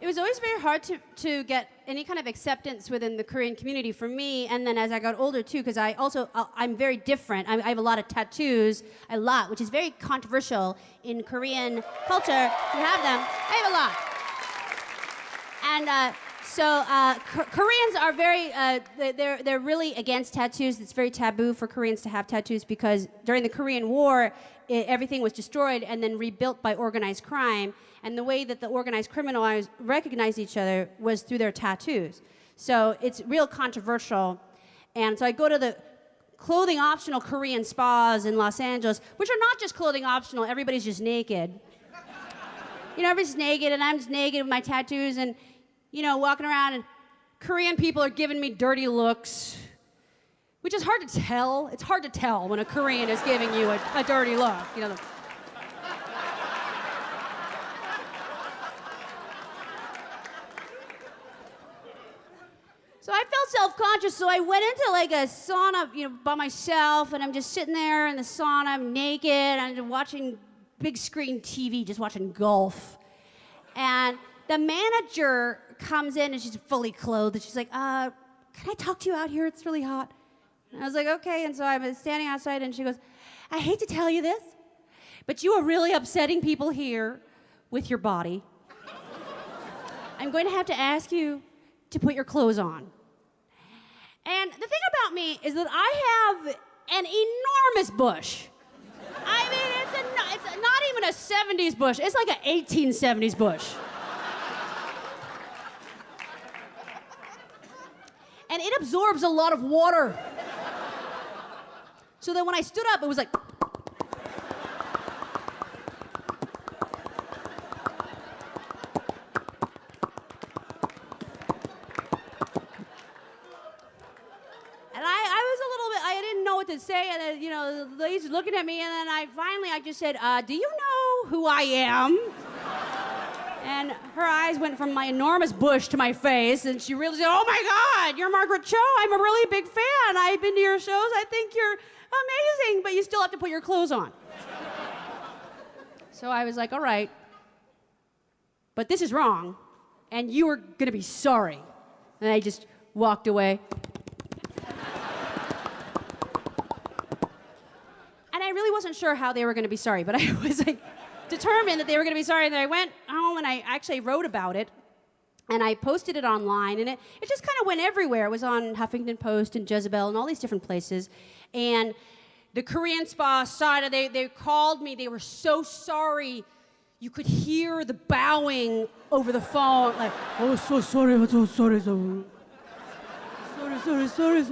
It was always very hard to get any kind of acceptance within the Korean community for me, and then as I got older too, because I'm very different. I have a lot of tattoos, which is very controversial in Korean culture to have them. I have a lot. And Koreans are very, they're really against tattoos. It's very taboo for Koreans to have tattoos because during the Korean War, everything was destroyed and then rebuilt by organized crime. And the way that the organized criminals recognized each other was through their tattoos. So it's real controversial. And so I go to the clothing optional Korean spas in Los Angeles, which are not just clothing optional, everybody's just naked. Everybody's naked and I'm just naked with my tattoos and, walking around and Korean people are giving me dirty looks, which is hard to tell. It's hard to tell when a Korean is giving you a dirty look, So I felt self-conscious, so I went into like a sauna, by myself, and I'm just sitting there in the sauna, I'm naked, and I'm watching big screen TV, just watching golf. And the manager comes in and she's fully clothed, and she's like, can I talk to you out here? It's really hot. And I was like, okay, and so I was standing outside, and she goes, I hate to tell you this, but you are really upsetting people here with your body. I'm going to have to ask you to put your clothes on. And the thing about me is that I have an enormous bush. I mean, it's not even a 70s bush. It's like an 1870s bush. And it absorbs a lot of water. So that when I stood up, it was like... to say, and then, the lady's looking at me, and then I just said, do you know who I am? And her eyes went from my enormous bush to my face, and she really said, oh my God, you're Margaret Cho. I'm a really big fan. I've been to your shows. I think you're amazing, but you still have to put your clothes on. So I was like, all right, but this is wrong, and you are gonna be sorry. And I just walked away. I really wasn't sure how they were going to be sorry, but I was determined that they were going to be sorry. And then I went home and I actually wrote about it, and I posted it online, and it just kind of went everywhere. It was on Huffington Post and Jezebel and all these different places. And the Korean spa saw it. They called me. They were so sorry. You could hear the bowing over the phone, like, oh, so sorry, so sorry, so sorry.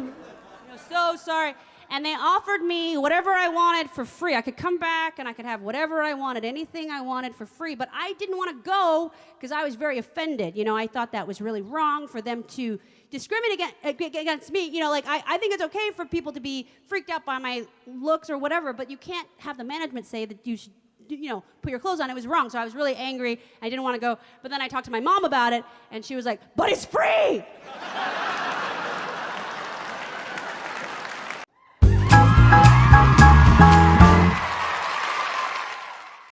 So sorry. And they offered me whatever I wanted for free. I could come back and I could have whatever I wanted, anything I wanted for free. But I didn't want to go because I was very offended. I thought that was really wrong for them to discriminate against me. I think it's okay for people to be freaked out by my looks or whatever, but you can't have the management say that you should, put your clothes on. It was wrong. So I was really angry. I didn't want to go. But then I talked to my mom about it, and she was like, but it's free!